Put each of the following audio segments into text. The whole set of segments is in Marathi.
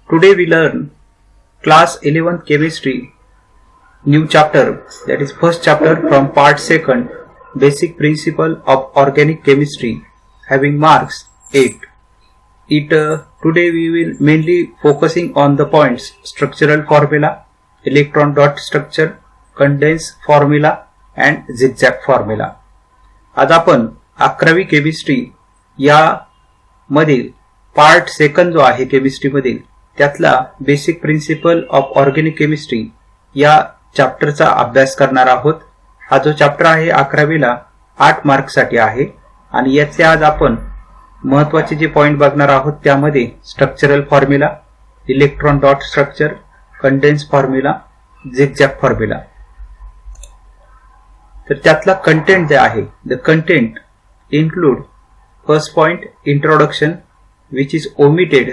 Today we learn class 11 chemistry new chapter, that is first chapter from part 2nd, basic principle of organic chemistry, having marks 8. Today we will mainly focusing on the points structural formula, electron dot structure, condense formula and zigzag formula. आज आपण 11वी केमिस्ट्री या मधील पार्ट 2 जो आहे केमिस्ट्री मधील त्यातला basic principle of organic chemistry या चॅप्टरचा अभ्यास करणार आहोत. हा जो चॅप्टर आहे 11वीला 8 मार्क साठी आहे आणि याचे आज आपण महत्त्वाचे जे पॉइंट बघणार आहोत त्यामध्ये structural formula, electron dot structure, condense formula, zigzag formula. तर त्यातला कंटेंट जे आहे, the content include first point introduction which is omitted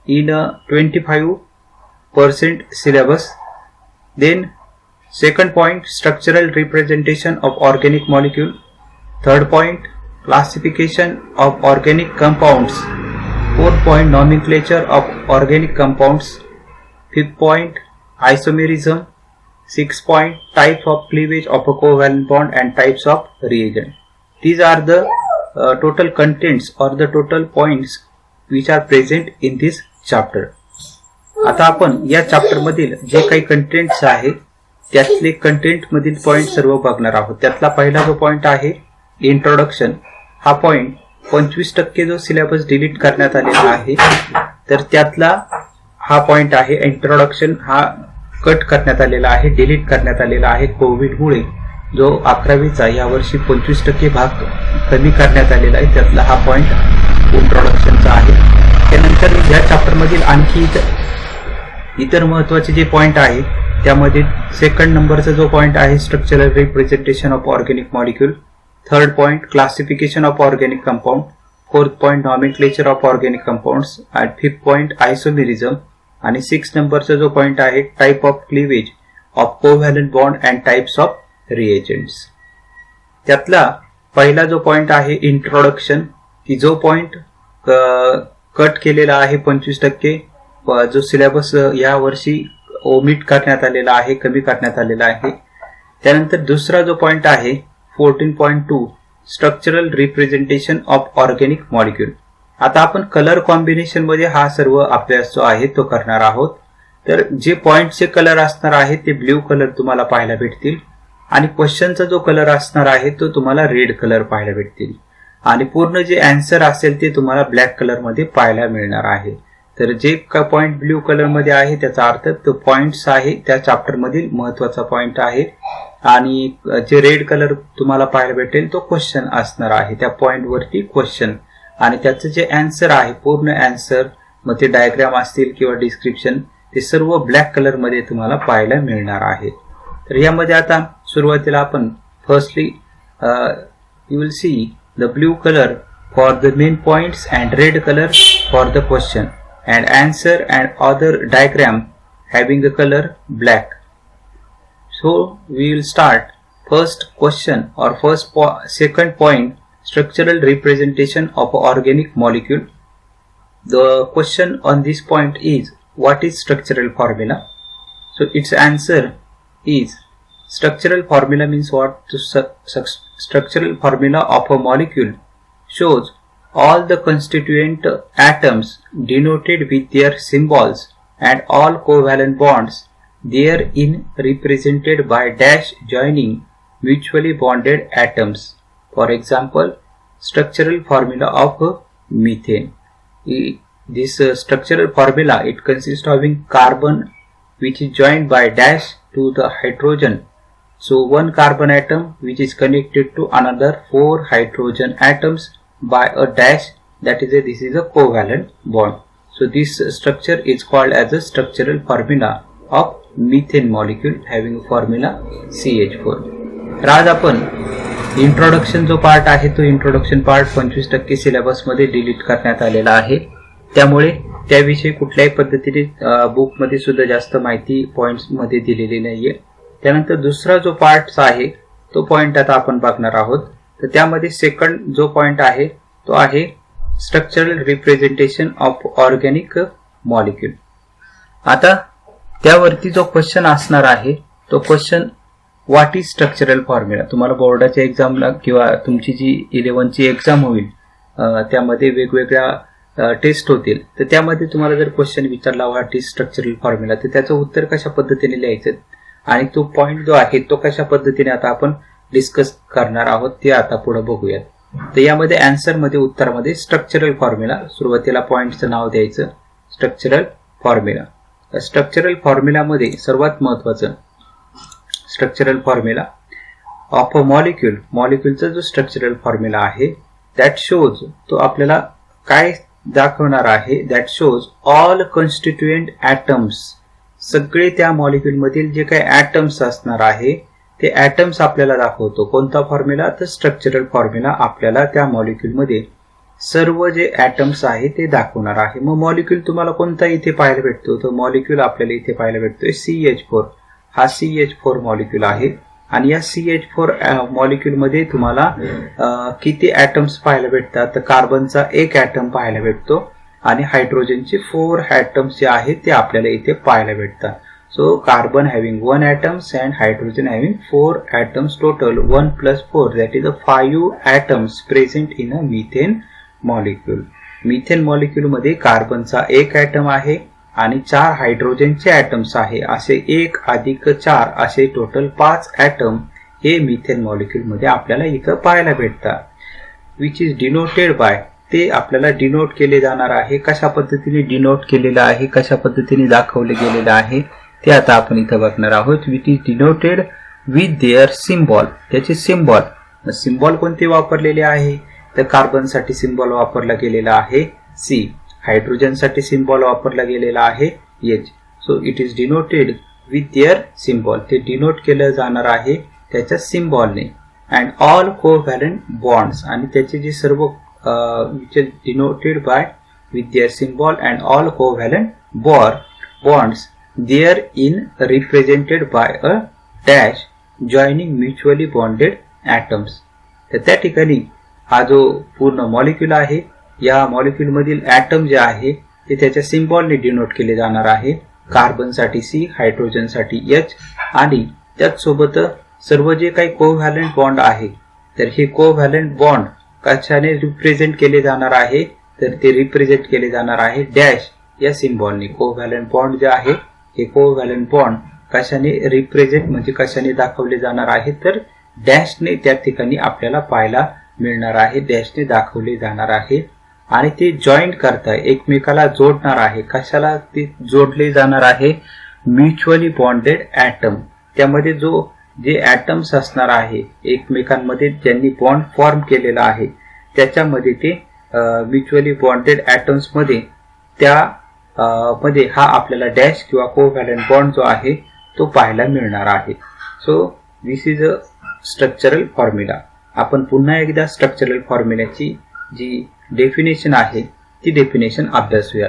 in a 25% syllabus. Then second point structural representation of organic molecule. Third point classification of organic compounds. Fourth point nomenclature of organic compounds. Fifth point isomerism. Sixth point type of cleavage of a covalent bond and types of reagent. These are the total contents or the total points which are present in this chapter. आता आपण या चॅप्टर मधील जे काही कंटेंट्स आहेत त्यातले कंटेंट मधील पॉइंट सर्व बघणार आहोत. त्यातला पहिला जो पॉइंट आहे इंट्रोडक्शन, हा पॉइंट 25% जो सिलेबस डिलीट करण्यात आलेला आहे तर त्यातला हा पॉइंट आहे. इंट्रोडक्शन हा कट करण्यात आलेला आहे, डिलीट करण्यात आलेला आहे कोविडमुळे. जो 11वीचा यावर्षी 25% भाग कमी करण्यात आलेला आहे त्यातला हा पॉइंट इंट्रोडक्शनचा आहे. त्यानंतर या चॅप्टर मधील आणखी इतर महत्त्वाचे जे पॉइंट आहे त्यामध्ये सेकंड नंबरचा जो पॉइंट आहे structural representation of organic molecule. Third point classification of organic compound. Fourth point nomenclature of organic compounds आणि फिफ्थ पॉइंट आयसोमेरिझम. आणि सिक्स नंबरचा जो पॉइंट आहे type of cleavage of covalent bond and types of reagents. त्यातला पहिला जो पॉइंट आहे इंट्रोडक्शन, की जो पॉइंट कट केलेला आहे 25%, जो सिलेबस या वर्षी ओमिट करण्यात आलेला आहे, कमी करण्यात आलेला आहे. त्यानंतर दुसरा जो पॉइंट आहे 14.2 structural representation of organic molecule. आता आपण कलर कॉम्बिनेशन मध्ये हा सर्व अभ्यास जो आहे तो करणार आहोत. तर जे पॉइंटचे कलर असणार आहे ते ब्ल्यू कलर तुम्हाला पाहायला भेटतील आणि क्वेश्चनचा जो कलर असणार आहे तो तुम्हाला रेड कलर पाहायला भेटतील आणि पूर्ण जे आन्सर असेल ते तुम्हाला ब्लॅक कलर मध्ये पाहायला मिळणार आहे. तर जे पॉइंट ब्ल्यू कलर मध्ये आहे त्याचा अर्थ तो पॉइंट्स आहे त्या चॅप्टर मधील महत्वाचा पॉइंट आहे आणि जे रेड कलर तुम्हाला पाहायला भेटेल तो क्वेश्चन असणार आहे, त्या पॉइंट वरती क्वेश्चन आणि त्याचं जे आन्सर आहे पूर्ण आन्सर, मग ते डायग्राम असतील किंवा डिस्क्रिप्शन, ते सर्व ब्लॅक कलर मध्ये तुम्हाला पाहायला मिळणार आहे. तर यामध्ये आता सुरुवातीला आपण firstly you will see the blue colour for the main points and red colour for the question and answer and other diagram having the colour black. So we will start first question और second point structural representation of organic molecule. The question on this point is, what is structural formula? So its answer is, structural formula means what? Structural formula of a molecule shows all the constituent atoms denoted with their symbols and all covalent bonds therein represented by dash joining mutually bonded atoms. For example, structural formula of methane. This structural formula, it consists of carbon which is joined by dash to the hydrogen. So one carbon atom which is connected to another 4 hydrogen atoms by a dash, this is a covalent bond. So this structure is called as a structural formula of methane molecule having formula CH4. आज आपण इंट्रोडक्शन जो पार्ट आहे तो इंट्रोडक्शन पार्ट 25% सिलेबस मध्ये डिलीट करण्यात आलेला आहे, त्यामुळे त्याविषयी कुठल्याही पद्धतीने बुक मध्ये सुद्धा जास्त माहिती पॉइंट्स मध्ये दिलेली नाहीये. त्यानंतर दुसरा जो पार्ट आहे तो पॉइंट आता आपण बघणार आहोत. तर त्यामध्ये सेकंड जो पॉइंट आहे तो आहे structural representation of organic molecule. आता त्यावरती जो क्वेश्चन असणार आहे तो question what is structural formula. तुम्हाला बोर्डाच्या एक्झामला किंवा तुमची जी 11ची एक्झाम होईल त्यामध्ये वेगवेगळ्या टेस्ट होतील, तर त्यामध्ये तुम्हाला जर क्वेश्चन विचारला व्हॉट इज स्ट्रक्चरल फॉर्म्युला, तर त्याचं उत्तर कशा पद्धतीने लिहायचं आणि तो पॉइंट जो आहे तो कशा पद्धतीने आता आपण डिस्कस करणार आहोत ते आता पुढे बघूयात. तर यामध्ये आन्सर मध्ये उत्तरामध्ये स्ट्रक्चरल फॉर्म्युला, सुरुवातीला पॉइंटचं नाव द्यायचं स्ट्रक्चरल फॉर्म्युला. स्ट्रक्चरल फॉर्म्युला मध्ये सर्वात महत्वाचं structural formula of a molecule, मॉलिक्यूलचा जो स्ट्रक्चरल फॉर्म्युला आहे दॅट शोज, तो आपल्याला काय दाखवणार आहे, that shows all constituent atoms, सगळे त्या मॉलिक्यूल मधील जे काही ॲटम्स असणार आहे ते ॲटम्स आपल्याला दाखवतो. कोणता फॉर्म्युला, तर स्ट्रक्चरल फॉर्म्युला आपल्याला त्या मॉलिक्यूल मध्ये सर्व जे ॲटम्स आहे ते दाखवणार आहे. मग मॉलिक्यूल तुम्हाला कोणता इथे पाहायला भेटतो, तर मॉलिक्यूल आपल्याला इथे पाहायला भेटतोय CH4. हा CH4 मॉलिक्यूल आहे आणि या CH4 मॉलिक्यूल मध्ये तुम्हाला किती ॲटम्स पाहायला भेटतात, तर कार्बनचा 1 ॲटम पाहायला भेटतो आणि हायड्रोजनचे 4 ॲटम्स जे आहेत ते आपल्याला इथे पाहायला भेटतात. So carbon having 1 atoms and hydrogen having 4 atoms, total 1 + 4 that is 5 atoms present in a methane molecule. Methane molecule मध्ये कार्बनचा 1 ॲटम आहे आणि 4 हायड्रोजनचे ॲटम्स आहे. असे 1 + 4 असे टोटल 5 ॲटम हे मिथेन मॉलिक्यूल मध्ये आपल्याला इथं पाहायला भेटतात. विच इज डिनोटेड बाय, ते आपल्याला डिनोट केले जाणार आहे. कशा पद्धतीने डिनोट केलेलं आहे, कशा पद्धतीने दाखवले गेलेलं आहे ते आता आपण इथं बघणार आहोत. Which is denoted with their symbol, त्याचे सिम्बॉल कोणते वापरलेले आहे, तर कार्बनसाठी सिम्बॉल वापरला गेलेला आहे C, हायड्रोजनसाठी सिम्बॉल वापरला गेलेला आहे H. So it is denoted with their symbol, ते डिनोट केलं जाणार आहे त्याच्या सिम्बॉलने. अँड ऑल कोव्हॅलंट बॉन्ड्स, आणि त्याचे जे सर्व which is denoted by with their symbol and all covalent bonds there in represented by a dash joining mutually bonded atoms. तर त्या ठिकाणी हा जो पूर्ण मॉलिक्यूल आहे, या मॉलिक्यूल मधील ॲटम जे आहे ते त्याच्या सिम्बॉलने डिनोट केले जाणार आहे. कार्बनसाठी C, हायड्रोजनसाठी H आणि त्याचसोबत सर्व जे काही कोव्हॅलंट बॉन्ड आहे तर हे कोव्हॅलंट बॉन्ड कशाने रिप्रेझेंट केले जाणार आहे, तर ते रिप्रेझेंट केले जाणार आहे डॅश या सिम्बॉलने. कोव्हॅलंट बॉन्ड जे आहे हे कोव्हॅलंट बॉन्ड कशाने रिप्रेझेंट म्हणजे कशाने दाखवले जाणार आहे, तर डॅशने त्या ठिकाणी आपल्याला पाहायला मिळणार आहे, डॅशने दाखवले जाणार आहे. आणि ते जॉईंट करताय, एकमेकाला जोडणार आहे. कशाला ते जोडले जाणार आहे, म्युच्युअली बॉन्डेड ॲटम. त्यामध्ये जे ॲटम्स असणार आहे एकमेकांमध्ये ज्यांनी बॉन्ड फॉर्म केलेला आहे त्याच्यामध्ये ते म्युच्युअली बॉन्डेड ॲटम्स मध्ये त्या मध्ये हा आपल्याला डॅश किंवा कोव्हॅलंट बॉन्ड जो आहे तो पाहायला मिळणार आहे. So this is a structural formula. आपण पुन्हा एकदा स्ट्रक्चरल फॉर्म्युल्याची जी डेफिनेशन आहे ती डेफिनेशन अभ्यासूया.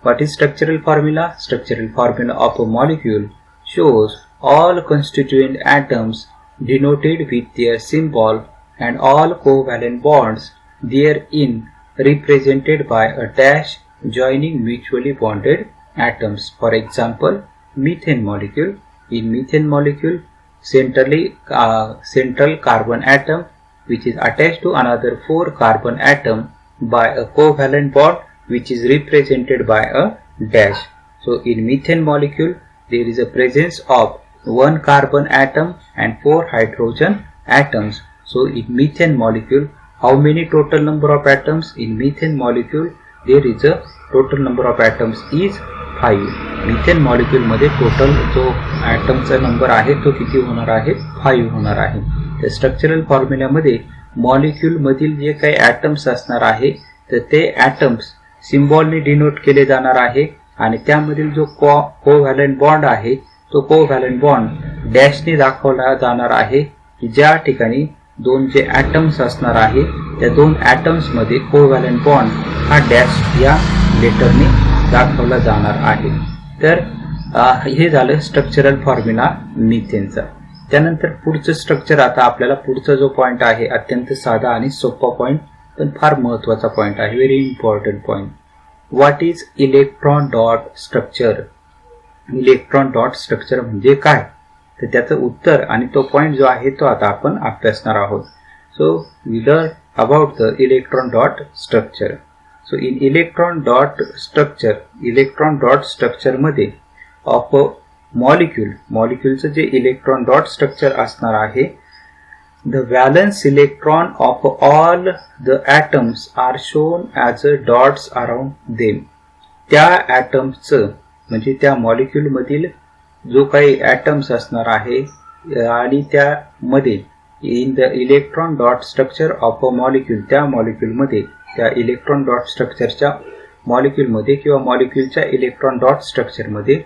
What is structural formula? Structural formula of a molecule shows all constituent atoms denoted with their symbol and all covalent bonds therein represented by a dash joining mutually bonded atoms. For example, methane molecule. In methane molecule, central carbon atom which is attached to another 4 carbon atom by a covalent bond which is represented by a dash. So in methane molecule there is a presence of 1 carbon atom and 4 hydrogen atoms. So in methane molecule, how many total number of atoms? In methane molecule there is a total number of atoms is 5. methane molecule मध्ये total जो atoms चा नंबर आहे तो किती होणार आहे? 5 होणार आहे. तर स्ट्रक्चरल फॉर्म्युला मध्ये मॉलिक्यूल मधील जे काही ॲटम्स असणार आहे तर ते ॲटम्स सिम्बॉलने डिनोट केले जाणार आहे आणि त्यामधील जो कोव्हॅलंट बॉन्ड आहे तो कोव्हॅलंट बॉन्ड डॅशने दाखवला जाणार आहे की ज्या ठिकाणी दोन जे ॲटम्स असणार आहे त्या दोन ॲटम्स मध्ये कोव्हॅलंट बॉन्ड हा डॅश या लेटरने दाखवला जाणार आहे. तर हे झालं स्ट्रक्चरल फॉर्म्युला मिथेनचा. त्यानंतर पुढचं स्ट्रक्चर, आता आपल्याला पुढचा जो पॉइंट आहे अत्यंत साधा आणि सोपा पॉइंट पण फार महत्वाचा पॉइंट आहे, very important point. What is electron dot structure? Electron dot structure म्हणजे काय, तर त्याचं उत्तर आणि तो पॉइंट जो आहे तो आता आपण अभ्यासणार आहोत. So we learn about the electron dot structure. So in electron dot structure मध्ये ऑफ अ मॉलिक्यूलचं जे इलेक्ट्रॉन डॉट स्ट्रक्चर असणार आहे, the valence electron of all the atoms are shown as a dots around them. त्या ॲटम्सचं म्हणजे त्या मॉलिक्यूल मधील जो काही ॲटम्स असणार आहे आणि त्यामध्ये in the electron dot structure of a molecule, त्या मॉलिक्यूलमध्ये त्या इलेक्ट्रॉन डॉट स्ट्रक्चरच्या मॉलिक्यूलमध्ये किंवा मॉलिक्यूलच्या इलेक्ट्रॉन डॉट स्ट्रक्चरमध्ये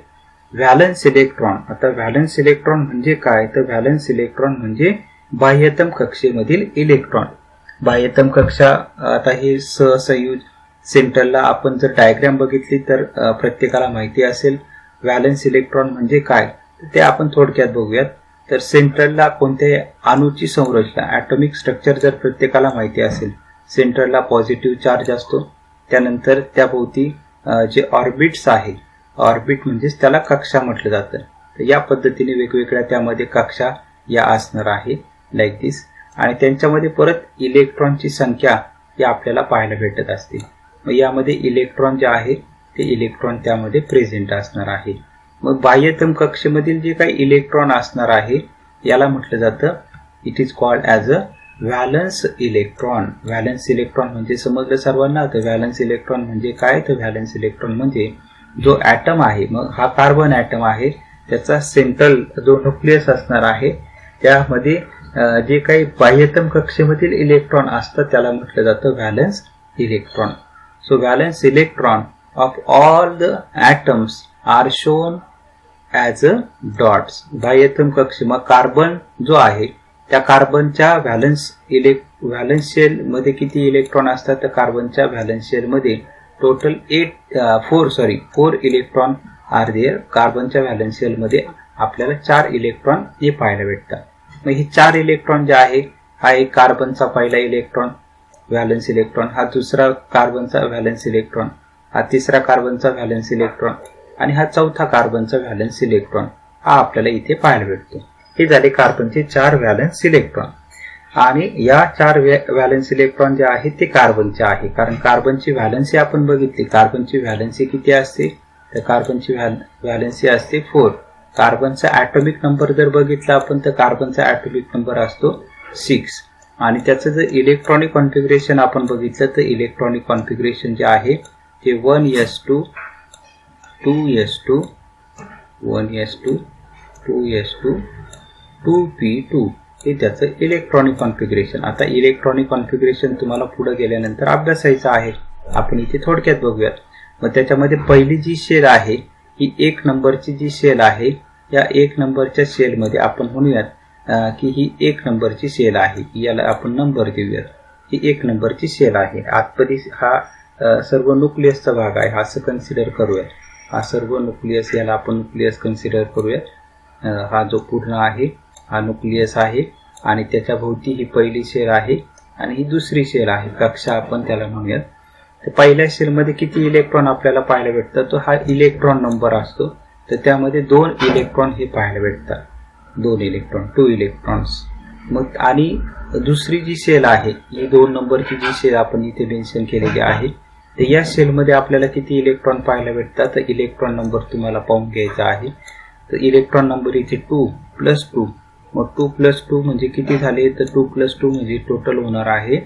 व्हॅलन्स इलेक्ट्रॉन. आता व्हॅलन्स इलेक्ट्रॉन म्हणजे काय, तर व्हॅलन्स इलेक्ट्रॉन म्हणजे बाह्यतम कक्षेमधील इलेक्ट्रॉन. बाह्यतम कक्षा आता हे सहसंयुज सेंटरला आपण जर डायग्राम बघितली तर प्रत्येकाला माहिती असेल व्हॅलन्स इलेक्ट्रॉन म्हणजे काय, ते आपण थोडक्यात बघूयात. तर सेंट्रलला कोणत्याही अणूची संरचना ॲटॉमिक स्ट्रक्चर जर प्रत्येकाला माहिती असेल, सेंट्रलला पॉझिटिव्ह चार्ज असतो, त्यानंतर त्याभोवती जे ऑर्बिट्स आहे, ऑर्बिट म्हणजेच त्याला कक्षा म्हटलं जातं. तर या पद्धतीने वेगवेगळ्या त्यामध्ये कक्षा या असणार आहे लाईक दिस, आणि त्यांच्यामध्ये परत इलेक्ट्रॉनची संख्या या आपल्याला पाहायला भेटत असते. मग यामध्ये इलेक्ट्रॉन जे आहे ते इलेक्ट्रॉन त्यामध्ये प्रेझेंट असणार आहे. मग बाह्यतम कक्षेमधील जे काही इलेक्ट्रॉन असणार आहे याला म्हटलं जातं, it is called as a valence electron. Valence electron म्हणजे समजलं सर्वांना. तर व्हॅलन्स इलेक्ट्रॉन म्हणजे काय, तर व्हॅलन्स इलेक्ट्रॉन म्हणजे जो ॲटम आहे, मग हा कार्बन ॲटम आहे, त्याचा सेंट्रल जो न्यूक्लियस असणार आहे त्यामध्ये जे काही बाह्यतम कक्षेमधील इलेक्ट्रॉन असतात त्याला म्हटलं जातं valence electron. So valence electron of all the atoms are shown as a dots. बाह्यतम कक्षे, मग कार्बन जो आहे त्या कार्बनच्या व्हॅलन्स शेल मध्ये किती इलेक्ट्रॉन असतात, तर कार्बनच्या व्हॅलन्स शेल मध्ये टोटल 4 इलेक्ट्रॉन आर देअर. कार्बनच्या व्हॅलन्स शेल मध्ये आपल्याला 4 इलेक्ट्रॉन हे पाहायला भेटतात. मग हे 4 इलेक्ट्रॉन जे आहे, हा एक कार्बनचा पहिला इलेक्ट्रॉन व्हॅलन्स इलेक्ट्रॉन, हा दुसरा कार्बनचा व्हॅलन्स इलेक्ट्रॉन, हा तिसरा कार्बनचा व्हॅलन्स इलेक्ट्रॉन आणि हा चौथा कार्बनचा व्हॅलन्स इलेक्ट्रॉन हा आपल्याला इथे पाहायला भेटतो. हे झाले कार्बनचे 4 व्हॅलन्स इलेक्ट्रॉन. आणि या 4 व्हॅलन्स इलेक्ट्रॉन जे आहेत ते कार्बनचे आहे, कारण कार्बनची व्हॅलन्सी आपण बघितली. कार्बनची व्हॅलन्सी किती असते, तर कार्बनची व्हॅलन्सी असते 4. कार्बनचा ॲटॉमिक नंबर जर बघितला आपण तर कार्बनचा ॲटॉमिक नंबर असतो 6. आणि त्याचं जर इलेक्ट्रॉनिक कॉन्फिगरेशन आपण बघितलं तर इलेक्ट्रॉनिक कॉन्फिगरेशन जे आहे ते 1s2 2s2 1s2 2s2 2p2 हे त्याचं इलेक्ट्रॉनिक कॉन्फिगरेशन. आता इलेक्ट्रॉनिक कॉन्फिगरेशन तुम्हाला पुढे गेल्यानंतर अभ्यासायचं आहे, आपण इथे थोडक्यात बघूयात. मग त्याच्यामध्ये पहिली जी शेल आहे ही 1 नंबरची जी शेल आहे, या 1 नंबरच्या शेलमध्ये आपण म्हणूयात की ही 1 नंबरची शेल आहे, याला आपण नंबर देऊयात. ही 1 नंबरची शेल आहे. आतमध्ये हा सर्व न्यूक्लियसचा भाग आहे असं कन्सिडर करूयात. हा सर्व न्यूक्लियस, याला आपण न्यूक्लियस कन्सिडर करूयात. हा जो पूर्ण आहे हा न्यूक्लियस आहे आणि त्याच्या भोवती ही पहिली शेल आहे आणि ही दुसरी शेल आहे, कक्षा आपण त्याला म्हणूयात. तर पहिल्या शेलमध्ये किती इलेक्ट्रॉन आपल्याला पाहायला भेटतात, तो हा इलेक्ट्रॉन नंबर असतो. तर त्यामध्ये 2 इलेक्ट्रॉन हे पाहायला भेटतात, 2 इलेक्ट्रॉन्स. मग आणि दुसरी जी शेल आहे ही 2 नंबरची जी शेल आपण इथे मेन्शन केलेली आहे, तर या शेलमध्ये आपल्याला किती इलेक्ट्रॉन पाहायला भेटतात, तर इलेक्ट्रॉन नंबर तुम्हाला पाहून घ्यायचा आहे. तर इलेक्ट्रॉन नंबर इथे 2 + 2. मग 2 + 2 म्हणजे किती झाले, तर 2 + 2 म्हणजे टोटल होणार आहे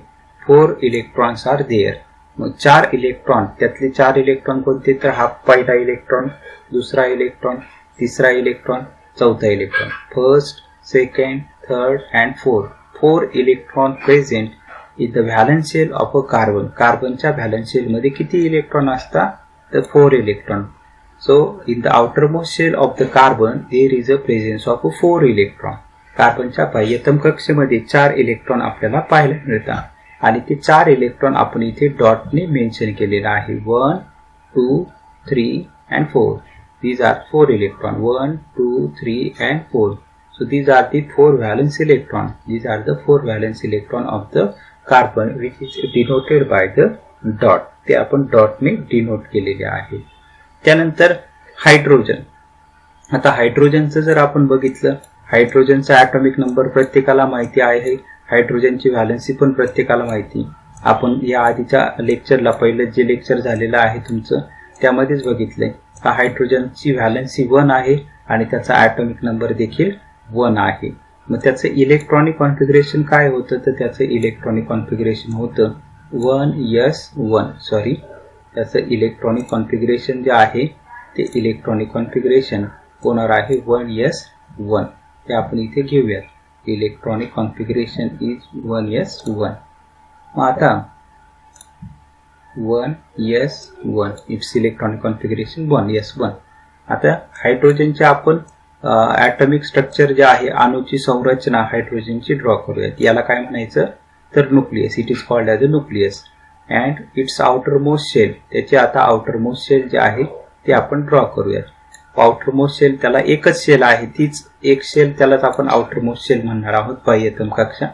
4 इलेक्ट्रॉन्स आर देअर. मग 4 इलेक्ट्रॉन, त्यातले 4 इलेक्ट्रॉन कोणते, तर हा पहिला इलेक्ट्रॉन, दुसरा इलेक्ट्रॉन, तिसरा इलेक्ट्रॉन, चौथा electron. First, second, third and fourth. 4 electron present in the valence shell of a carbon. कार्बनच्या व्हॅलन्स शेलमध्ये किती इलेक्ट्रॉन असतात, तर 4 electron. So in the outermost shell of the carbon there is a presence of 4 electron. कार्बनच्या बाह्यतम कक्षेमध्ये 4 electron आपल्याला पाहायला मिळतात आणि ते 4 इलेक्ट्रॉन आपण इथे डॉटने मेन्शन केलेला आहे. 1, 2, 3 and 4. These are 4 electron. 1, 2, 3 and 4. So these are the 4 valence electron. These are the 4 valence electron of the carbon which is denoted by the dot. ते आपण डॉटने डिनोट केलेले आहे. त्यानंतर हायड्रोजन. आता हायड्रोजनचं जर आपण बघितलं, हायड्रोजनचा ॲटॉमिक नंबर प्रत्येकाला माहिती आहे, हायड्रोजनची व्हॅलन्सी पण प्रत्येकाला माहिती. आपण या आधीच्या लेक्चरला, पहिलं जे लेक्चर झालेलं आहे तुमचं त्यामध्येच बघितलंय. हायड्रोजनची व्हॅलन्सी 1 आहे आणि त्याचा ॲटॉमिक नंबर देखील 1 आहे. मग त्याचं इलेक्ट्रॉनिक कॉन्फिगरेशन काय होतं, तर त्याचं इलेक्ट्रॉनिक कॉन्फिगरेशन होतं 1s1. सॉरी, त्याचं इलेक्ट्रॉनिक कॉन्फिगरेशन जे आहे ते इलेक्ट्रॉनिक कॉन्फिगरेशन होणार आहे 1s1. ते आपण इथे घेऊयात. Electronic configuration is 1s1. मग आता 1s1 it's electronic configuration 1s1. आता हायड्रोजनचे आपण ॲटॉमिक स्ट्रक्चर जे आहे, अणूची संरचना हायड्रोजनची ड्रॉ करूयात. याला काय म्हणायचं, तर nucleus. It is called as a nucleus and its outer most shell. त्याचे आता आउटर मोस्ट शेल जे आहे ते आपण ड्रॉ करूयात. आउटर मोस्ट शेल, त्याला एकच शेल आहे, तीच एक शेल, त्यालाच आपण आउटर मोस्ट शेल म्हणणार आहोत, बाह्यतम कक्षा.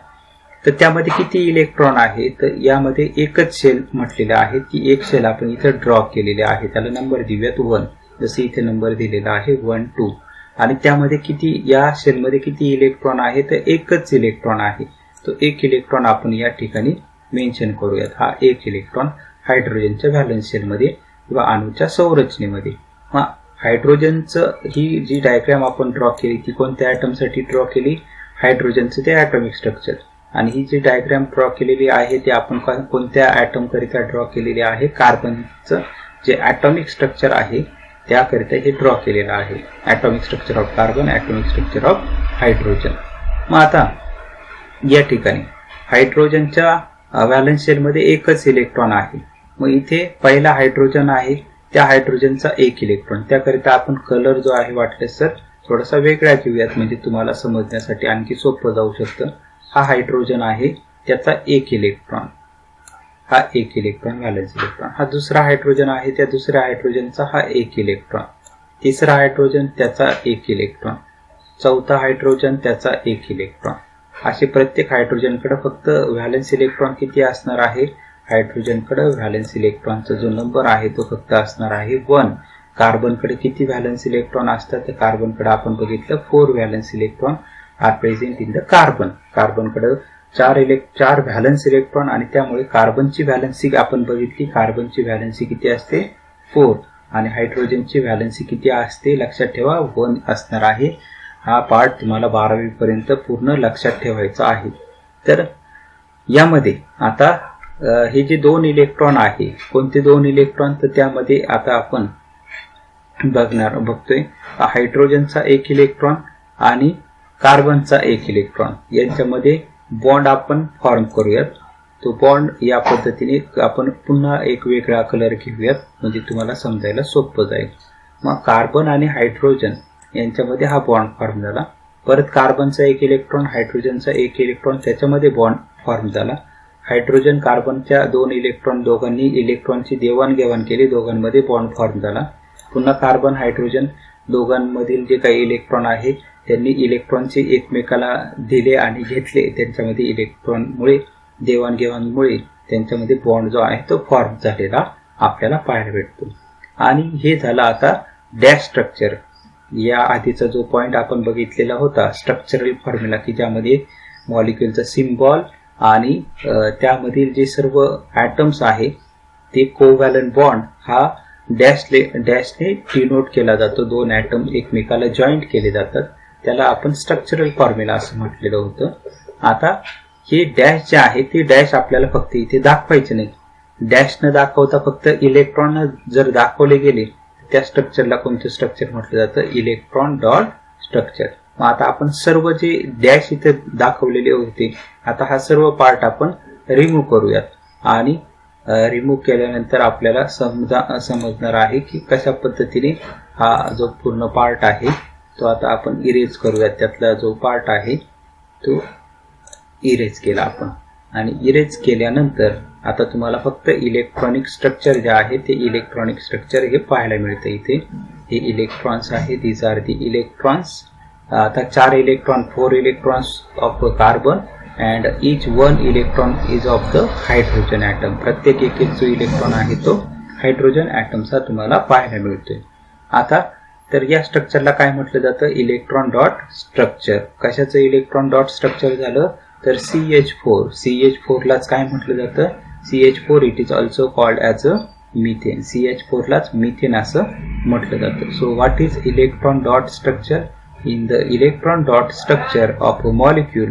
तर त्यामध्ये किती इलेक्ट्रॉन आहे, तर यामध्ये एकच शेल म्हटलेलं आहे. ती एक शेल आपण इथे ड्रॉ केलेली आहे. त्याला नंबर देऊयात 1, जसे इथे नंबर दिलेला आहे 1, 2. आणि त्यामध्ये किती, या शेलमध्ये किती इलेक्ट्रॉन आहे, तर एकच इलेक्ट्रॉन आहे. तो एक इलेक्ट्रॉन आपण या ठिकाणी मेन्शन करूयात. हा एक इलेक्ट्रॉन हायड्रोजनच्या व्हॅलन्स शेलमध्ये किंवा अणूच्या संरचनेमध्ये. मग हायड्रोजनचं ही जी डायग्राम आपण ड्रॉ केली ती कोणत्या ॲटमसाठी ड्रॉ केली, हायड्रोजनचं ते ॲटॉमिक स्ट्रक्चर. आणि ही जी डायग्राम ड्रॉ केलेली आहे ते आपण कोणत्या ॲटम करिता ड्रॉ केलेली आहे, कार्बनचं जे ॲटॉमिक स्ट्रक्चर आहे त्याकरिता हे ड्रॉ केलेलं आहे. Atomic structure of carbon, atomic structure of hydrogen. मग आता या ठिकाणी हायड्रोजनच्या व्हॅलन्स शेलमध्ये एकच इलेक्ट्रॉन आहे. मग इथे पहिला हायड्रोजन आहे, त्या हायड्रोजनचा एक इलेक्ट्रॉन. त्याकरिता आपण कलर जो आहे वाटल्यास तर थोडासा वेगळा घेऊयात, म्हणजे तुम्हाला समजण्यासाठी आणखी सोपं जाऊ शकतं. हा हायड्रोजन आहे, त्याचा एक इलेक्ट्रॉन, हा एक इलेक्ट्रॉन व्हॅलन्स इलेक्ट्रॉन. हा दुसरा हायड्रोजन आहे, त्या दुसऱ्या हायड्रोजनचा हा एक इलेक्ट्रॉन. तिसरा हायड्रोजन, त्याचा एक इलेक्ट्रॉन. चौथा हायड्रोजन, त्याचा एक इलेक्ट्रॉन. असे प्रत्येक हायड्रोजनकडे फक्त व्हॅलन्स इलेक्ट्रॉन किती असणार आहे, हायड्रोजनकडे व्हॅलन्स इलेक्ट्रॉनचा जो नंबर आहे तो फक्त असणार आहे 1. कार्बनकडे किती व्हॅलन्स इलेक्ट्रॉन असतात, तर कार्बनकडे आपण बघितलं 4 valence electron are present in the carbon. कार्बनकडे 4 व्हॅलन्स इलेक्ट्रॉन, आणि त्यामुळे कार्बनची व्हॅलन्सी आपण बघितली. कार्बनची व्हॅलन्सी किती असते, 4. आणि हायड्रोजनची व्हॅलन्सी किती असते, लक्षात ठेवा 1 असणार आहे. हा पार्ट तुम्हाला 12वी पर्यंत पूर्ण लक्षात ठेवायचा आहे. तर यामध्ये आता हे जे 2 इलेक्ट्रॉन आहे, कोणते 2 इलेक्ट्रॉन, तर त्यामध्ये आता आपण बघतोय हायड्रोजनचा एक इलेक्ट्रॉन आणि कार्बनचा एक इलेक्ट्रॉन, यांच्यामध्ये बॉन्ड आपण फॉर्म करूयात. तो बॉन्ड या पद्धतीने आपण पुन्हा एक वेगळा कलर घेऊयात, म्हणजे तुम्हाला समजायला सोपं जाईल. मग कार्बन आणि हायड्रोजन यांच्यामध्ये हा बॉन्ड फॉर्म झाला. परत कार्बनचा एक इलेक्ट्रॉन, हायड्रोजनचा एक इलेक्ट्रॉन, त्याच्यामध्ये बॉन्ड फॉर्म झाला. हायड्रोजन कार्बनच्या 2 इलेक्ट्रॉन, दोघांनी इलेक्ट्रॉनची देवाणघेवाण केली, दोघांमध्ये बॉन्ड फॉर्म झाला. पुन्हा कार्बन हायड्रोजन दोघांमधील जे काही इलेक्ट्रॉन आहे त्यांनी इलेक्ट्रॉनचे एकमेकाला दिले आणि घेतले, त्यांच्यामध्ये इलेक्ट्रॉनमुळे देवाणघेवाणमुळे त्यांच्यामध्ये बॉन्ड जो आहे तो फॉर्म झालेला आपल्याला पाहायला भेटतो. आणि हे झालं आता डॅश स्ट्रक्चर. या आधीचा जो पॉइंट आपण बघितलेला होता स्ट्रक्चरल फॉर्म्युला, की ज्यामध्ये मॉलिक्युलचा सिम्बॉल आणि त्यामधील जे सर्व ॲटम्स आहे ते कोव्हॅलंट बॉन्ड हा डॅशने डिनोट केला जातो. 2 ॲटम एकमेकाला जॉईंट केले जातात, त्याला आपण स्ट्रक्चरल फॉर्म्युला असं म्हटलेलं होतं. आता हे डॅश जे आहे ते डॅश आपल्याला फक्त इथे दाखवायचे नाही. डॅश न दाखवता फक्त इलेक्ट्रॉन जर दाखवले गेले त्या स्ट्रक्चरला कोणतं स्ट्रक्चर म्हटलं जातं, इलेक्ट्रॉन डॉट स्ट्रक्चर. मग आता आपण सर्व जे डॅश इथे दाखवलेले होते, आता हा सर्व पार्ट आपण रिमूव्ह करूयात. आणि रिमूव्ह केल्यानंतर आपल्याला समजणार आहे की कशा पद्धतीने हा जो पूर्ण पार्ट आहे तो आता आपण इरेज करूयात. त्यातला जो पार्ट आहे तो इरेज केला आपण. आणि इरेज केल्यानंतर आता तुम्हाला फक्त इलेक्ट्रॉनिक स्ट्रक्चर जे आहे ते इलेक्ट्रॉनिक स्ट्रक्चर हे पाहायला मिळतं. इथे हे इलेक्ट्रॉन्स आहे, दीज आर दी इलेक्ट्रॉन्स. आता 4 electron, 4 electrons of carbon and each 1 electron is of the hydrogen atom. प्रत्येक एक जो इलेक्ट्रॉन आहे तो हायड्रोजन ॲटमचा तुम्हाला पाहायला मिळतोय. आता तर या स्ट्रक्चरला काय म्हटलं जातं, इलेक्ट्रॉन डॉट स्ट्रक्चर. कशाचं इलेक्ट्रॉन डॉट स्ट्रक्चर झालं तर CH4. CH4 लाच काय म्हटलं जातं, CH4 it is also called as a methane. CH4 लाच मिथेन असं म्हटलं जातं. So what is electron dot structure? In the electron dot structure of a molecule,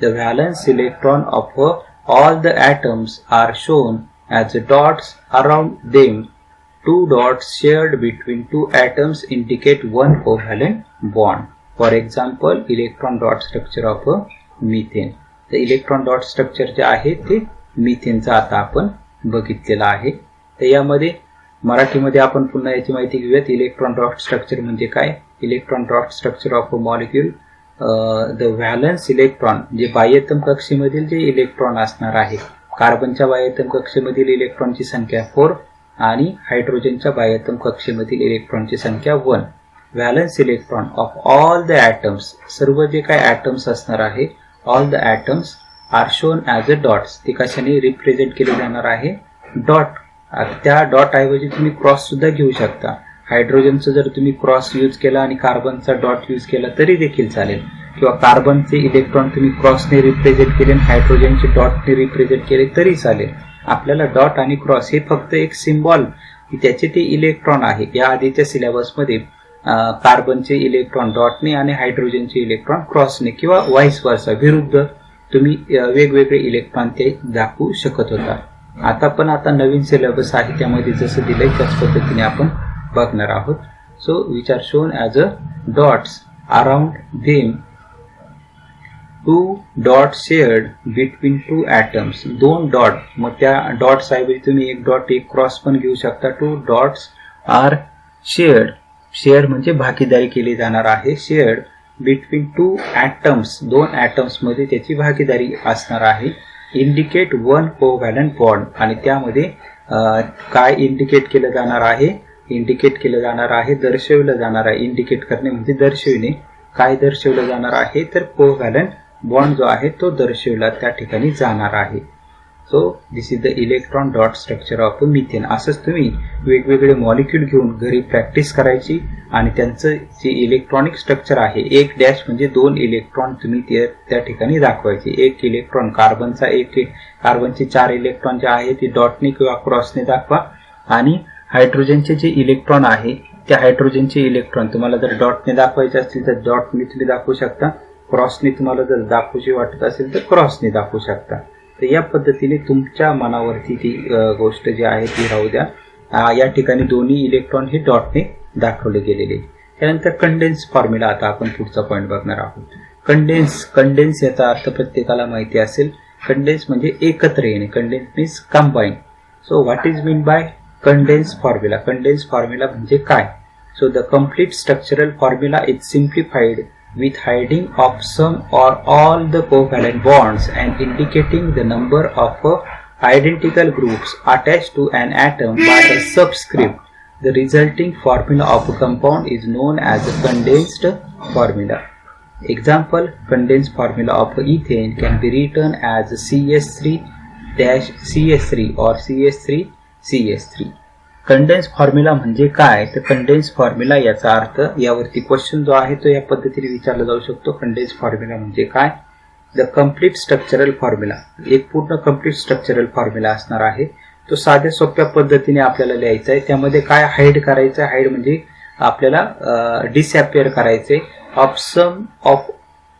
the valence electron of all the atoms are shown as dots around them. Two dots shared between two atoms indicate one covalent bond. For example, electron dot structure of a methane. The electron dot structure जे आहे ते मिथेनचं आता आपण बघितलेलं आहे. तर यामध्ये मराठीमध्ये आपण पुन्हा याची माहिती घेऊयात. इलेक्ट्रॉन डॉट स्ट्रक्चर म्हणजे काय? Electron dot structure of a molecule, the valence electron जे बाह्यतम कक्षेमधील जे इलेक्ट्रॉन असणार आहे, कार्बनच्या बाह्यतम कक्षेमधील इलेक्ट्रॉनची संख्या 4 आणि हायड्रोजनच्या बाह्यतम कक्षेमधील इलेक्ट्रॉनची संख्या 1. Valence electron of all the atoms, सर्व जे काय ॲटम्स असणार आहे, all the atoms are shown as a dots. ते कशाने रिप्रेझेंट केले जाणार आहे? डॉट. त्या डॉट ऐवजी तुम्ही क्रॉस सुद्धा घेऊ शकता. हायड्रोजनचं जर तुम्ही क्रॉस यूज केला आणि कार्बनचा डॉट यूज केला तरी देखील चालेल, किंवा कार्बनचे इलेक्ट्रॉन तुम्ही क्रॉसने रिप्रेझेंट केले आणि हायड्रोजनचे डॉटने रिप्रेझेंट केले तरी चालेल. आपल्याला डॉट आणि क्रॉस हे फक्त एक सिम्बॉल, की त्याचे ते इलेक्ट्रॉन आहे. या आधीच्या सिलेबसमध्ये कार्बनचे इलेक्ट्रॉन डॉटने आणि हायड्रोजनचे इलेक्ट्रॉन क्रॉसने किंवा व्हाईस वर्सा विरुद्ध तुम्ही वेगवेगळे इलेक्ट्रॉन ते दाखवू शकत होता. आता नवीन सिलेबस आहे, त्यामध्ये जसं दिलंय त्याच पद्धतीने आपण बघणार आहोत. So which are shown as a dots around them. Two dot shared between two atoms. 2 dot, मग त्या डॉट्स ऐवजी तुम्ही एक डॉट एक क्रॉस पण घेऊ शकता. 2 डॉट्स आर शेअर्ड. शेअर म्हणजे भागीदारी केली जाणार आहे. शेअर्ड बिटवीन 2 ॲटम्स, 2 ॲटम्स मध्ये त्याची भागीदारी असणार आहे. Indicate 1 covalent bond. आणि त्यामध्ये काय इंडिकेट केलं जाणार आहे? इंडिकेट केलं जाणार आहे, दर्शवलं जाणार आहे. इंडिकेट करणे म्हणजे दर्शविणे. काय दर्शवलं जाणार आहे? तर कोव्हॅलंट बॉन्ड जो आहे तो दर्शवला त्या ठिकाणी जाणार आहे. So this is the electron dot structure of methane. असंच तुम्ही वेगवेगळे मॉलिक्यूल घेऊन घरी प्रॅक्टिस करायची आणि त्यांचं जे इलेक्ट्रॉनिक स्ट्रक्चर आहे, 1 डॅश म्हणजे 2 इलेक्ट्रॉन तुम्ही त्या ठिकाणी दाखवायचे. 1 इलेक्ट्रॉन कार्बनचा, कार्बनचे 4 इलेक्ट्रॉन जे आहे ते डॉटने किंवा क्रॉसने दाखवा. आणि हायड्रोजनचे जे इलेक्ट्रॉन आहे त्या हायड्रोजनचे इलेक्ट्रॉन तुम्हाला जर डॉटने दाखवायचे असतील तर डॉटने तुम्ही दाखवू शकता. क्रॉसने तुम्हाला जर दाखवूशी वाटत असेल तर क्रॉसने दाखवू शकता. तर या पद्धतीने तुमच्या मनावरती ती गोष्ट जी आहे ती राहू द्या. या ठिकाणी दोन्ही इलेक्ट्रॉन हे डॉटने दाखवले गेलेले. त्यानंतर कंडेन्स फॉर्म्युला. आता आपण पुढचा पॉईंट बघणार आहोत. कंडेन्स याचा अर्थ प्रत्येकाला माहिती असेल. कंडेन्स म्हणजे एकत्र येणे. Condense means combine. So what is mean bye condense formula? Condense formula म्हणजे काय? So the complete structural formula is simplified with hiding of some or all the covalent bonds and indicating the number of identical groups attached to an atom by a subscript. The resulting formula of a compound is known as a condensed formula. Example, condensed formula of ethane can be written as CS3-CH3 or CH3CH3. Condense formula म्हणजे काय? तर कंडेन्स फॉर्म्युला याचा अर्थ, यावरती क्वेश्चन जो आहे तो या पद्धतीने विचारला जाऊ शकतो. कंडेन्स फॉर्म्युला म्हणजे काय? The complete structural formula. एक पूर्ण कम्प्लीट स्ट्रक्चरल फॉर्म्युला असणार आहे. तो साध्या सोप्या पद्धतीने आपल्याला लिहायचा आहे. त्यामध्ये काय हाईड करायचं आहे? हाईड म्हणजे आपल्याला डिसअपिअर करायचे. Of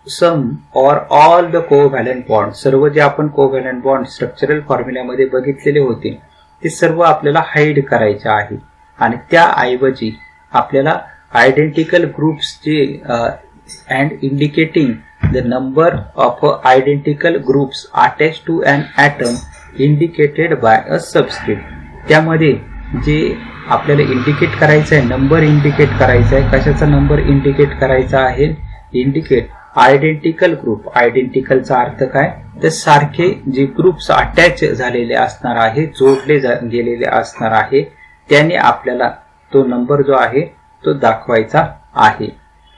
some or all the covalent bond. सर्व जे आपण कोव्हॅलंट बॉन्ड स्ट्रक्चरल फॉर्म्युल्यामध्ये बघितलेले होते ते सर्व आपल्याला हाईड करायचे आहे. आणि त्याऐवजी आपल्याला आयडेंटिकल ग्रुप्सचे and indicating the number of identical groups attach to an atom indicated by a subscript. त्यामध्ये जे आपल्याला इंडिकेट करायचं आहे, नंबर इंडिकेट करायचा आहे. कशाचा नंबर इंडिकेट करायचा आहे? Indicate identical group. आयडेंटिकलचा अर्थ काय? तर सारखे जे ग्रुप्स अटॅच झालेले असणार आहे, जोडले गेलेले असणार आहे, त्याने आपल्याला तो नंबर जो आहे तो दाखवायचा आहे.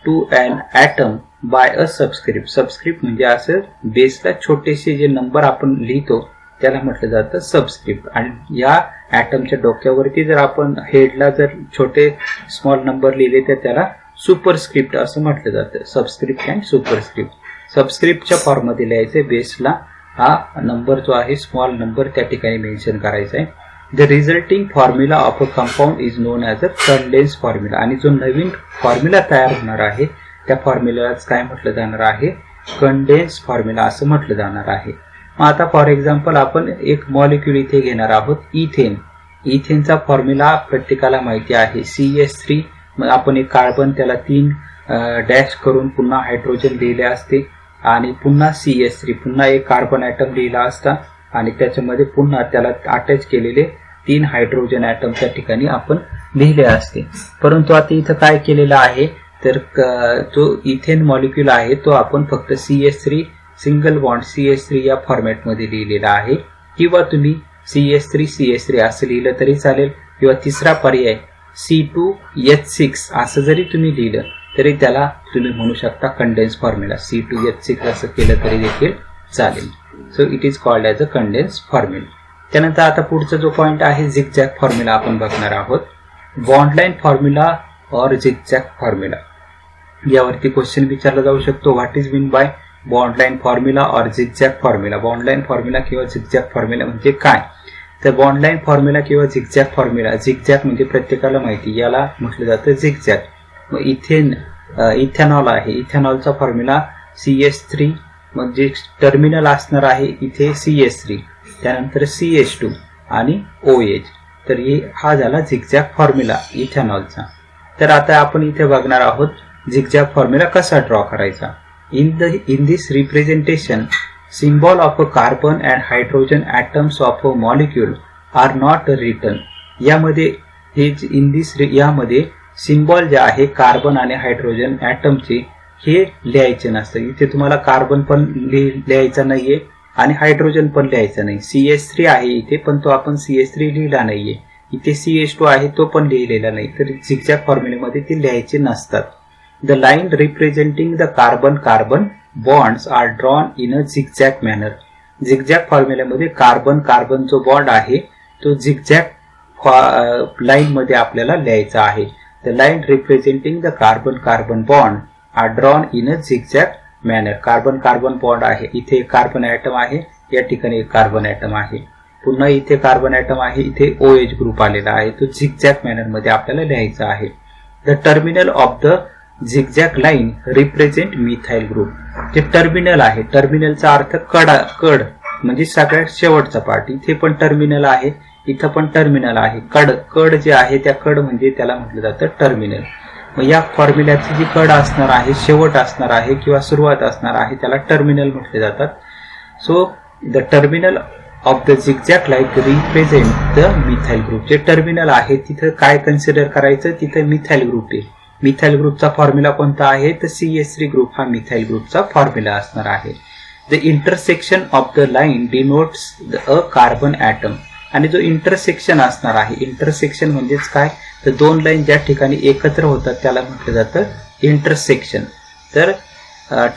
To an atom by a subscript. Subscript म्हणजे असं बेसला छोटेसे जे नंबर आपण लिहितो त्याला म्हटलं जातं सबस्क्रिप्ट. आणि या ॲटमच्या डोक्यावरती जर आपण हेडला जर छोटे स्मॉल नंबर लिहिले तर त्याला सुपरस्क्रिप्ट असं म्हटलं जातं. Subscript and superscript. सबस्क्रिप्टच्या फॉर्ममध्ये लिहायचे, बेसला हा नंबर जो आहे स्मॉल नंबर त्या ठिकाणी मेन्शन करायचा आहे. The resulting formula of a compound is non as a condense formula. आणि जो नवीन फॉर्म्युला तयार होणार आहे त्या फॉर्म्युलालाच काय म्हटलं जाणार आहे, कंडेन्स फॉर्म्युला असं म्हटलं जाणार आहे. मग आता फॉर एक्झाम्पल आपण एक मॉलिक्यूल इथे घेणार आहोत, इथेन. इथेनचा फॉर्म्युला प्रत्येकाला माहिती आहे, CH3. मग आपण एक कार्बन त्याला 3 डॅश करून पुन्हा हायड्रोजन लिहिले असते आणि पुन्हा CH3 पुन्हा एक कार्बन ॲटम लिहिला असता आणि त्याच्यामध्ये पुन्हा त्याला अटॅच केलेले 3 हायड्रोजन ॲटम त्या ठिकाणी आपण लिहिले असते. परंतु आता इथं काय केलेलं आहे तर जो इथेन मॉलिक्यूल आहे तो आपण फक्त CH3 सिंगल बॉन्ड CH3 या फॉर्मॅटमध्ये लिहिलेला आहे. किंवा तुम्ही CH3 असं लिहिलं तरी चालेल, किंवा तिसरा पर्याय C2H6 असं जरी तुम्ही लिहिलं तरी त्याला तुम्ही म्हणू शकता कंडेन्स फॉर्म्युला. C2H6 असं केलं तरी देखील चालेल. So it is called as a condense formula. त्यानंतर आता पुढचा जो पॉईंट आहे झिगझॅग फॉर्म्युला आपण बघणार आहोत. बॉन्डलाईन फॉर्म्युला और झिगझॅग फॉर्म्युला यावरती क्वेश्चन विचारला जाऊ शकतो. What is mean by bond line formula और झिगझॅग फॉर्म्युला. बॉन्डलाईन फॉर्म्युला किंवा झिगझॅग फॉर्म्युला म्हणजे काय, तर बॉन्डलाईन फॉर्म्युला किंवा झिगझॅग फॉर्म्युला, झिगझॅग म्हणजे प्रत्येकाला माहिती, याला म्हटलं जातं झिगझॅग. मग इथेनॉल आहे, इथेनॉलचा फॉर्म्युला CH3, म्हणजे टर्मिनल असणार आहे इथे CH3, त्यानंतर CH2 आणि OH. तर हा झाला झिगझॅग फॉर्म्युला इथेनॉलचा. तर आता आपण इथे बघणार आहोत झिगझॅग फॉर्म्युला कसा ड्रॉ करायचा. In this representation symbol of a carbon and hydrogen atoms of a molecule are not written. यामध्ये सिम्बॉल जे आहे कार्बन आणि हायड्रोजन ॲटमचे हे लिहायचे नसतं. इथे तुम्हाला कार्बन पण लिहायचं नाहीये आणि हायड्रोजन पण लिहायचं नाही. CH3 आहे इथे, पण तो आपण CH3 लिहिला नाहीये. इथे CH2 आहे तो पण लिहिलेला नाही. तर झिगझॅग फॉर्म्युलेमध्ये ते लिहायचे नसतात. The line representing the carbon bonds are drawn in a zigzag manner. Zigzag फॉर्म्युल्यामध्ये कार्बन जो बॉन्ड आहे तो झिगझॅग लाईन मध्ये आपल्याला लिहायचा आहे. The line representing the carbon bond are drawn in a zigzag manner. Carbon bond आहे, इथे कार्बन ॲटम आहे, या ठिकाणी एक कार्बन ॲटम आहे, पुन्हा इथे कार्बन ॲटम आहे, इथे OH ग्रुप आलेला आहे. तो झिगझॅग मॅनर मध्ये आपल्याला लिहायचा आहे. The terminal of the zigzag line represent methyl group. जे टर्मिनल आहे, टर्मिनलचा अर्थ कड म्हणजे सगळ्यात शेवटचा पार्ट. इथे पण टर्मिनल आहे, इथं पण टर्मिनल आहे. कड जे आहे त्या कड म्हणजे त्याला म्हटलं जातं टर्मिनल. मग या फॉर्म्युल्याची जी कड असणार आहे, शेवट असणार आहे किंवा सुरुवात असणार आहे त्याला टर्मिनल म्हटले जातात. So the terminal of the zigzag line represent the methyl group. जे टर्मिनल आहे तिथं काय कन्सिडर करायचं, तिथं मिथाइल ग्रुप आहे. मिथाइल ग्रुपचा फॉर्म्युला कोणता आहे तर CH3 ग्रुप हा मिथाइल ग्रुपचा फॉर्म्युला असणार आहे. The intersection of the line denotes a carbon atom. आणि जो इंटरसेक्शन असणार आहे, इंटरसेक्शन म्हणजेच काय तर दोन लाईन ज्या ठिकाणी एकत्र होतात त्याला म्हटलं जातं इंटरसेक्शन. तर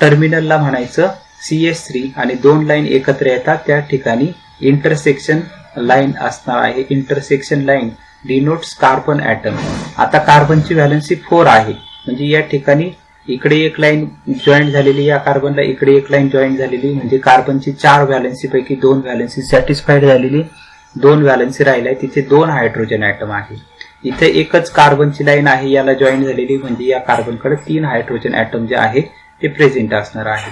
टर्मिनलला म्हणायचं CH3 आणि दोन लाईन एकत्र येतात त्या ठिकाणी इंटरसेक्शन लाईन असणार आहे. Intersection line denotes carbon atom. आता कार्बनची व्हॅलन्सी 4 आहे, म्हणजे या ठिकाणी इकडे एक लाईन जॉईंट झालेली, या कार्बनला इकडे एक लाईन जॉईंट झालेली, म्हणजे कार्बनची 4 व्हॅलन्सी पैकी 2 व्हॅलन्सी सॅटिस्फाईड झालेली, 2 व्हॅलन्सी राहिल्या, तिथे 2 हायड्रोजन ॲटम आहे. इथे एकच कार्बनची लाईन आहे याला जॉईंट झालेली, म्हणजे या कार्बनकडे 3 हायड्रोजन ॲटम जे आहे ते प्रेझेंट असणार आहे.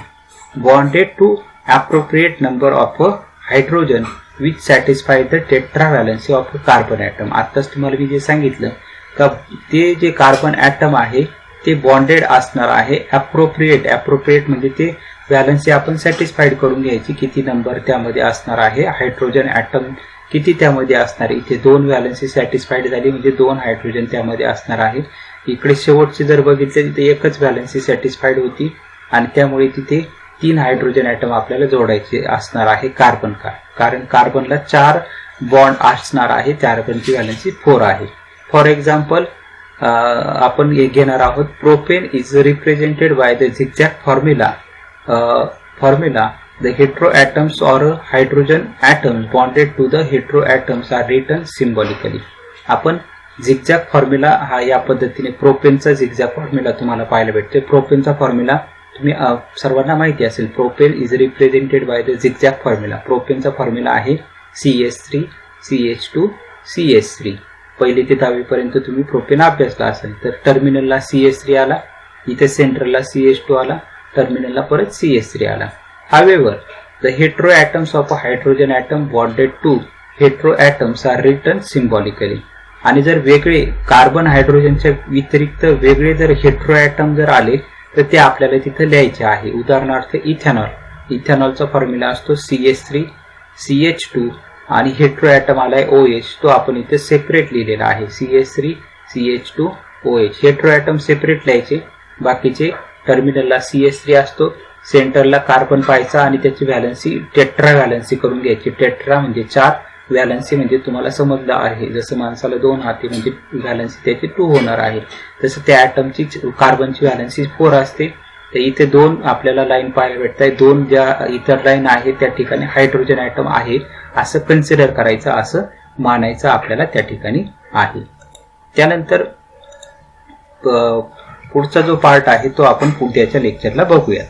Bonded to appropriate number of hydrogen which satisfy the tetra valency of carbon atom. आताच तुम्हाला मी जे सांगितलं का ते जे कार्बन ॲटम आहे ते बॉन्डेड असणार आहे. ॲप्रोप्रिएट म्हणजे ते व्हॅलन्सी आपण सॅटिस्फाईड करून घ्यायची, किती नंबर त्यामध्ये असणार आहे, हायड्रोजन ॲटम किती त्यामध्ये असणार. इथे 2 व्हॅलन्सी सॅटिस्फाईड झाली म्हणजे 2 हायड्रोजन त्यामध्ये असणार आहे. इकडे शेवटचे जर बघितले तिथे एकच व्हॅलन्सी सॅटिस्फाईड होती आणि त्यामुळे तिथे 3 हायड्रोजन ॲटम आपल्याला जोडायचे असणार आहे कार्बन का, कारण कार्बनला 4 बॉन्ड असणार आहे, कार्बनची व्हॅलन्सी 4 आहे. फॉर एक्झाम्पल आपण घेणार आहोत propane is represented by the zigzag formula The heteroatoms or hydrogen atoms bonded to the heteroatoms are written symbolically. आपण झिगझॅग फॉर्म्युला हा या पद्धतीने प्रोपेनचा झिगझॅग फॉर्म्युला तुम्हाला पाहायला भेटते. प्रोपेनचा फॉर्म्युला तुम्ही सर्वांना माहिती असेल. Propane is represented by the zigzag formula. प्रोपेनचा फॉर्म्युला आहे CH3 CH2 CH3. पहिली ते 10वी पर्यंत तुम्ही प्रोपेन अभ्यासला असेल. तर टर्मिनलला CH3 आला, इथे सेंटरला CH2 आला, टर्मिनलला परत CH3 आला. However, the heteroatoms of a hydrogen atom bonded to heteroatoms are written symbolically. आणि जर वेगळे कार्बन हायड्रोजनच्या व्यतिरिक्त वेगळे जर हेटेरोएटम जर आले तर ते आपल्याला तिथे लिहायचे आहे. उदाहरणार्थ इथेनॉल. इथेनॉलचा फॉर्म्युला असतो CH3 CH2 आणि हेटेरोएटम आलाय OH. तो आपण इथे सेपरेट लिहिलेला आहे. CH3 CH2 OH. Heteroatom separate लिहायचे. बाकीचे टर्मिनलला CH3 असतो, सेंटरला कार्बन पाहायचा आणि त्याची व्हॅलन्सी टेट्रा व्हॅलन्सी करून घ्यायची. टेट्रा म्हणजे 4, व्हॅलन्सी म्हणजे तुम्हाला समजलं आहे. जसं माणसाला 2 हाती म्हणजे व्हॅलन्सी त्याची 2 होणार आहे. तसं त्या ॲटमची कार्बनची व्हॅलन्सी 4 असते. तर इथे 2 आपल्याला लाईन पाहायला भेटत आहे. 2 ज्या इतर लाईन आहे त्या ठिकाणी हायड्रोजन ॲटम आहे असं कन्सिडर करायचं, असं मानायचं आपल्याला त्या ठिकाणी आहे. त्यानंतर पुढचा जो पार्ट आहे तो आपण पुढच्या लेक्चरला बघूया.